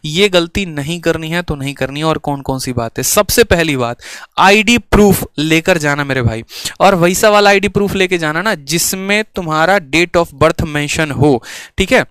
ये गलती नहीं करनी है तो नहीं करनी है। और कौन कौन सी बात है? सबसे पहली बात, आईडी प्रूफ लेकर जाना मेरे भाई, और वैसा वाला आईडी प्रूफ लेके जाना ना जिसमें तुम्हारा डेट ऑफ बर्थ मेंशन हो, ठीक है।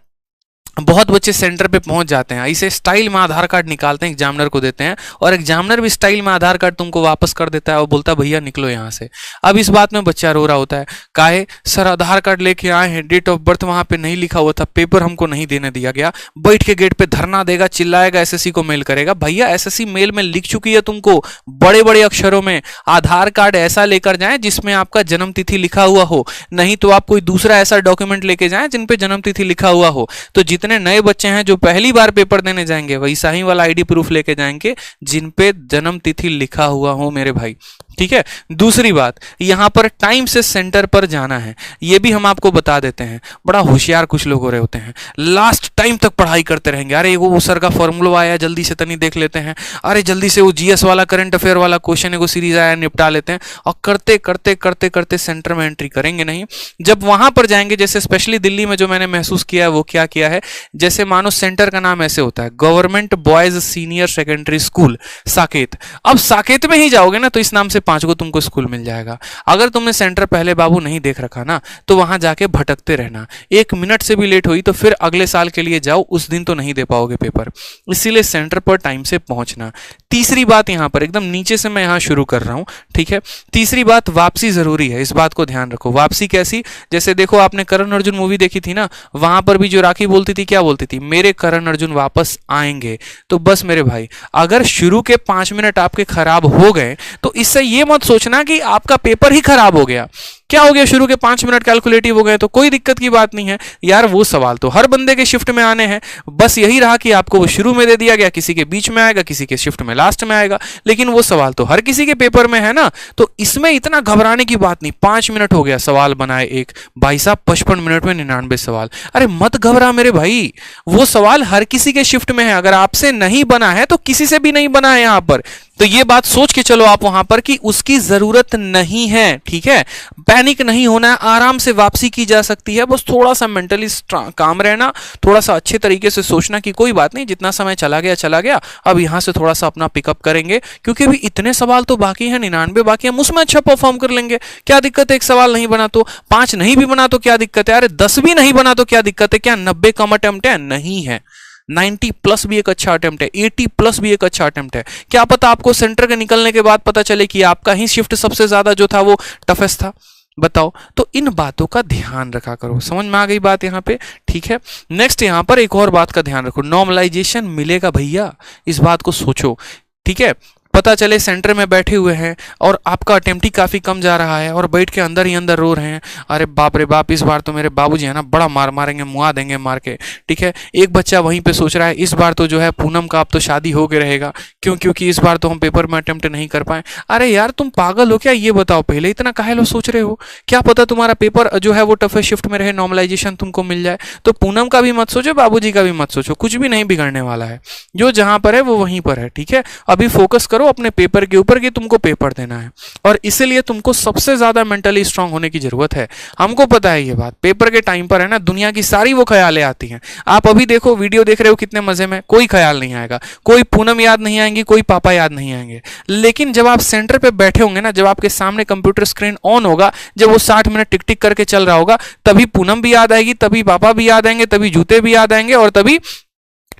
बहुत बच्चे सेंटर पे पहुंच जाते हैं, इसे स्टाइल में आधार कार्ड निकालते हैं, एग्जामिनर को देते हैं, और एग्जामिनर भी स्टाइल में आधार कार्ड तुमको वापस कर देता है और बोलता है भैया निकलो यहाँ से। अब इस बात में बच्चा रो रहा होता है, काहे सर आधार कार्ड लेके आए हैं, डेट ऑफ बर्थ वहां पे नहीं लिखा हुआ था, पेपर हमको नहीं देने दिया गया। बैठ के गेट पे धरना देगा, चिल्लाएगा, एसएससी को मेल करेगा। भैया एसएससी मेल में लिख चुकी है तुमको बड़े बड़े अक्षरों में, आधार कार्ड ऐसा लेकर जाए जिसमें आपका जन्म तिथि लिखा हुआ हो, नहीं तो आप कोई दूसरा ऐसा डॉक्यूमेंट लेके जाए जिन पे जन्म तिथि लिखा हुआ हो। तो जितने नए बच्चे हैं जो पहली बार पेपर देने जाएंगे वैसा ही वाला आईडी प्रूफ लेके जाएंगे जिन पे जन्म तिथि लिखा हुआ हो मेरे भाई, ठीक है। दूसरी बात, यहां पर टाइम से सेंटर पर जाना है, ये भी हम आपको बता देते हैं। बड़ा होशियार कुछ लोग हो रहे होते हैं, लास्ट टाइम तक पढ़ाई करते रहेंगे, अरे वो सर का फॉर्मूला आया जल्दी से तनी देख लेते हैं, अरे जल्दी से वो जीएस वाला करंट अफेयर वाला क्वेश्चन एगो सीरीज आया निपटा लेते हैं, और करते करते करते करते सेंटर में एंट्री करेंगे नहीं। जब वहां पर जाएंगे, जैसे स्पेशली दिल्ली में जो मैंने महसूस किया है वो क्या किया है, जैसे मानो सेंटर का नाम ऐसे होता है government boys senior secondary school Saket. अब साकेत में ही जाओगे ना तो इस नाम से 5 को तुमको स्कूल मिल जाएगा। अगर तुमने सेंटर पहले बाबू नहीं देख रखा ना तो वहां जाके भटकते रहना, 1 मिनट से भी लेट हुई तो फिर अगले साल के लिए जाओ, उस दिन तो नहीं दे पाओगे पेपर। इसीलिए सेंटर पर टाइम से पहुंचना। तीसरी बात, यहां पर एकदम नीचे से मैं यहां शुरू कर रहा हूं, ठीक है। तीसरी बात, वापसी जरूरी है, इस बात को ध्यान रखो। वापसी कैसी? जैसे देखो आपने करण अर्जुन मूवी देखी थी ना, वहां पर भी जो राखी बोलती थी क्या बोलती थी, मेरे करण अर्जुन वापस आएंगे। तो बस मेरे भाई, अगर शुरू के 5 मिनट आपके खराब हो गए तो इससे ये मत सोचना कि आपका पेपर ही खराब हो गया। क्या हो गया, शुरू के 5 मिनट कैलकुलेटिव हो गए तो कोई दिक्कत की बात नहीं है यार, वो सवाल तो हर बंदे के शिफ्ट में आने हैं। बस यही रहा कि आपको वो शुरू में दे दिया गया, किसी के बीच में आएगा, किसी के शिफ्ट में लास्ट में आएगा, लेकिन वो सवाल तो हर किसी के पेपर में है ना। तो इसमें इतना घबराने की बात नहीं। 5 मिनट हो गया, सवाल बनाए एक, भाई साहब 55 मिनट में 99 सवाल। अरे मत घबरा मेरे भाई, वो सवाल हर किसी के शिफ्ट में है, अगर आपसे नहीं बना है तो किसी से भी नहीं बना है यहां पर। तो ये बात सोच के चलो आप वहां पर कि उसकी जरूरत नहीं है, ठीक है। पैनिक नहीं होना है, आराम से वापसी की जा सकती है, बस थोड़ा सा मेंटली काम रहना, थोड़ा सा अच्छे तरीके से सोचना कि कोई बात नहीं, जितना समय चला गया, अब यहां से थोड़ा सा अपना पिकअप करेंगे, क्योंकि अभी इतने सवाल तो बाकी हैं, 99 बाकी हैं, उसमें अच्छा परफॉर्म कर लेंगे। क्या दिक्कत है, 1 सवाल नहीं बना तो, 5 नहीं भी बना तो क्या दिक्कत है, अरे 10 भी नहीं बना तो क्या दिक्कत है, क्या 90 कम अटेम्प्ट है? नहीं है। 90 प्लस भी एक अच्छा अटेम्प्ट है, 80 प्लस भी एक अच्छा अटेम्प्ट है। क्या पता आपको सेंटर के निकलने के बाद पता चले कि आपका ही शिफ्ट सबसे ज्यादा जो था वो टफेस्ट था, बताओ। तो इन बातों का ध्यान रखा करो। समझ में आ गई बात यहाँ पे, ठीक है। नेक्स्ट यहाँ पर एक और बात का ध्यान रखो, नॉर्मलाइजेशन मिलेगा भैया, इस बात को सोचो, ठीक है। पता चले सेंटर में बैठे हुए हैं और आपका अटेम्प्ट ही काफ़ी कम जा रहा है और बैठ के अंदर ही अंदर रो रहे हैं, अरे बाप रे बाप, इस बार तो मेरे बाबूजी है ना बड़ा मार मारेंगे, मुआ देंगे मार के, ठीक है। एक बच्चा वहीं पे सोच रहा है इस बार तो जो है पूनम का अब तो शादी हो के रहेगा, क्योंकि इस बार तो हम पेपर में अटेम्प्ट नहीं कर पाए। अरे यार तुम पागल हो क्या, ये बताओ पहले इतना काहे लो सोच रहे हो? क्या पता तुम्हारा पेपर जो है वो टफेस्ट शिफ्ट में रहे, नॉर्मलाइजेशन तुमको मिल जाए। तो पूनम का भी मत सोचो, बाबूजी का भी मत सोचो, कुछ भी नहीं बिगड़ने वाला है, जो जहां पर है वो वहीं पर है, ठीक है। अभी फोकस करो अपने पेपर के ऊपर कि तुमको पेपर देना है, और इसीलिए तुमको सबसे ज्यादा मेंटली स्ट्रांग होने की जरूरत है। हमको पता है ये बात, पेपर के टाइम पर है ना दुनिया की सारी वो ख्यालें आती हैं। आप अभी देखो वीडियो देख रहे हो कितने मजे में, कोई ख्याल नहीं आएगा, कोई पूनम याद नहीं आएंगी, कोई पापा याद नहीं आएंगे। लेकिन जब आप सेंटर पे बैठे होंगे ना, जब आपके सामने कंप्यूटर स्क्रीन ऑन होगा, जब वो 60 मिनट टिक टिक करके चल रहा होगा, तभी पूनम भी याद आएगी, तभी पापा भी याद आएंगे, तभी जूते भी याद आएंगे, और तभी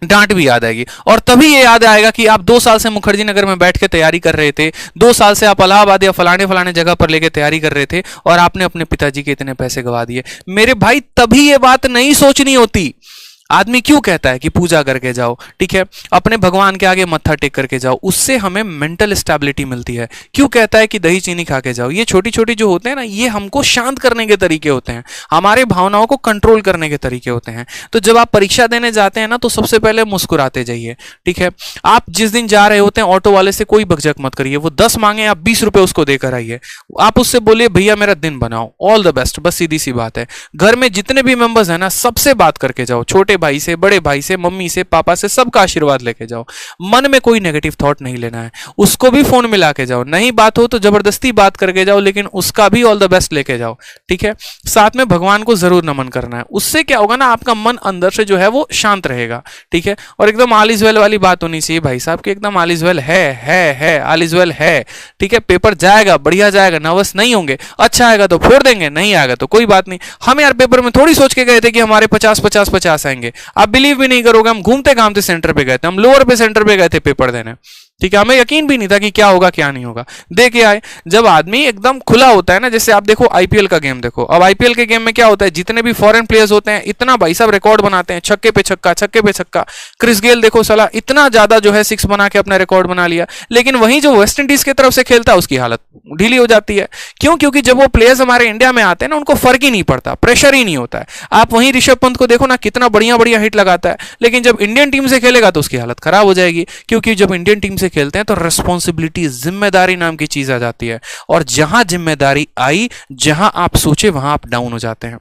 डांट भी याद आएगी। और तभी ये याद आएगा कि आप 2 साल से मुखर्जी नगर में बैठ के तैयारी कर रहे थे, 2 साल से आप इलाहाबाद या फलाने फलाने जगह पर लेके तैयारी कर रहे थे, और आपने अपने पिताजी के इतने पैसे गवा दिए। मेरे भाई तभी ये बात नहीं सोचनी होती। आदमी क्यों कहता है कि पूजा करके जाओ, ठीक है, अपने भगवान के आगे मत्था टेक करके जाओ, उससे हमें मेंटल स्टेबिलिटी मिलती है। क्यों कहता है कि दही चीनी खा के जाओ? ये छोटी छोटी जो होते हैं ना, ये हमको शांत करने के तरीके होते हैं, हमारे भावनाओं को कंट्रोल करने के तरीके होते हैं। तो जब आप परीक्षा देने जाते हैं ना, तो सबसे पहले मुस्कुराते जाइए, ठीक है। आप जिस दिन जा रहे होते हैं, ऑटो वाले से कोई बकझक मत करिए, वो 10 मांगे आप 20 रुपए उसको देकर आइए, आप उससे बोलिए भैया मेरा दिन बनाओ, ऑल द बेस्ट, बस सीधी सी बात है। घर में जितने भी मेंबर्स हैं ना, सबसे बात करके जाओ, छोटे भाई से, बड़े भाई से, मम्मी से, पापा से, सबका आशीर्वाद लेके जाओ। मन में कोई नेगेटिव थॉट नहीं लेना है। उसको भी फोन मिला के जाओ, नहीं बात हो तो जबरदस्ती बात करके जाओ, लेकिन उसका भी ऑल द बेस्ट लेके जाओ, ठीक है। साथ में भगवान को जरूर नमन करना है। उससे क्या होगा ना, आपका मन अंदर से जो है वो शांत रहेगा, ठीक है। और एकदम ऑल इज वेल वाली बात होनी चाहिए भाई साहब की, एकदम ऑल इज वेल है, ऑल इज वेल है, ठीक है। पेपर जाएगा, बढ़िया जाएगा, नर्वस नहीं होंगे। अच्छा आएगा तो फोड़ देंगे, नहीं आएगा तो कोई बात नहीं। हम यार पेपर में थोड़ी सोच के गए थे कि हमारे 50 आएंगे। आप बिलीव भी नहीं करोगे, हम घूमते घामते सेंटर पे गए थे, हम लोअर पे सेंटर पे गए थे पेपर देने, ठीक है। हमें यकीन भी नहीं था कि क्या होगा क्या नहीं होगा, दे के आए। जब आदमी एकदम खुला होता है ना, जैसे आप देखो आईपीएल का गेम देखो, अब आईपीएल के गेम में क्या होता है, जितने भी फॉरेन प्लेयर्स होते हैं इतना भाई साहब रिकॉर्ड बनाते हैं, छक्के पे छक्का, छक्के पे छक्का। क्रिस गेल देखो साला इतना ज्यादा जो है सिक्स बना के अपना रिकॉर्ड बना लिया, लेकिन वहीं जो वेस्ट इंडीज की तरफ से खेलता है उसकी हालत ढीली हो जाती है। क्यों? क्योंकि जब वो प्लेयर्स हमारे इंडिया में आते हैं ना, उनको फर्क ही नहीं पड़ता, प्रेशर ही नहीं होता है। आप वहीं ऋषभ पंत को देखो ना, कितना बढ़िया बढ़िया हिट लगाता है, लेकिन जब इंडियन टीम से खेलेगा तो उसकी हालत खराब हो जाएगी। क्योंकि जब इंडियन टीम से खेलते हैं तो रिस्पॉन्सिबिलिटी, जिम्मेदारी नाम की चीज आ जाती है, और जहां जिम्मेदारी आई, जहां आप सोचे वहां आप डाउन हो जाते हैं।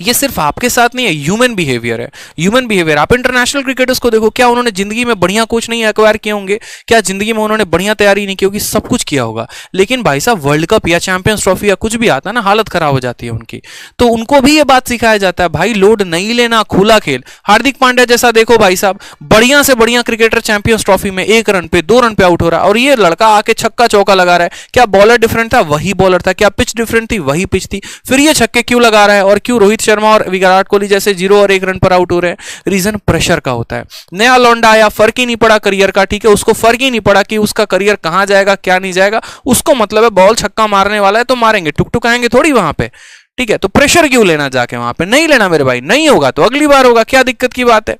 ये सिर्फ आपके साथ नहीं है, ह्यूमन बिहेवियर है, ह्यूमन बिहेवियर। आप इंटरनेशनल क्रिकेटर्स को देखो, क्या उन्होंने जिंदगी में बढ़िया कोच नहीं एक्वायर किए होंगे? क्या जिंदगी में उन्होंने बढ़िया तैयारी नहीं की होगी? सब कुछ किया होगा, लेकिन भाई साहब वर्ल्ड कप या चैंपियंस ट्रॉफी या कुछ भी आता है ना, हालत खराब हो जाती है उनकी। तो उनको भी ये बात सिखाया जाता है, भाई लोड नहीं लेना, खुला खेल। हार्दिक पांड्या जैसा देखो भाई साहब, बढ़िया से बढ़िया क्रिकेटर चैंपियंस ट्रॉफी में 1 रन पे 2 रन पे आउट हो रहा है, और ये लड़का आके छक्का चौका लगा रहा है। क्या बॉलर डिफरेंट था? वही बॉलर था। क्या पिच डिफरेंट थी? वही पिच थी। फिर ये छक्के क्यों लगा रहा है? और क्यों रोहित शर्मा और विराट कोहली जैसे 0 और 1 रन पर आउट हो रहे हैं? रीजन प्रेशर का होता है। नया लौंडा आया, फर्क ही नहीं पड़ा करियर का, ठीक है, उसको फर्क ही नहीं पड़ा कि उसका करियर कहां जाएगा क्या नहीं जाएगा। उसको मतलब है बॉल छक्का मारने वाला है तो मारेंगे, टुक आएंगे थोड़ी वहां पे, ठीक है। तो प्रेशर क्यों लेना जाके वहां पे? नहीं लेना मेरे भाई, नहीं होगा तो अगली बार होगा, क्या दिक्कत की बात है?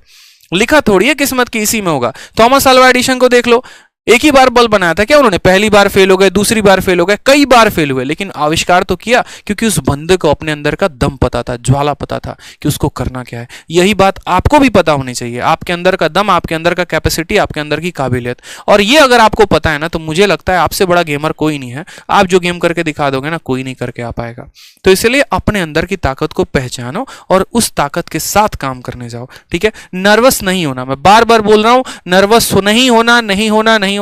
लिखा थोड़ी है किस्मत की इसी में होगा। थॉमस अल्वा एडिशन को देख लो, एक ही बार बल्ब बनाया था क्या उन्होंने? पहली बार फेल हो गए, दूसरी बार फेल हो गए, कई बार फेल हुए, लेकिन आविष्कार तो किया, क्योंकि उस बंदे को अपने अंदर का दम पता था, ज्वाला पता था कि उसको करना क्या है। यही बात आपको भी पता होनी चाहिए, आपके अंदर का दम, आपके अंदर का कैपेसिटी, आपके अंदर की काबिलियत। और ये अगर आपको पता है ना, तो मुझे लगता है आपसे बड़ा गेमर कोई नहीं है। आप जो गेम करके दिखा दोगे ना, कोई नहीं करके आ पाएगा। तो इसलिए अपने अंदर की ताकत को पहचानो और उस ताकत के साथ काम करने जाओ, ठीक है। नर्वस नहीं होना, मैं बार बार बोल रहा हूं, नर्वस नहीं होना, नहीं होना, नहीं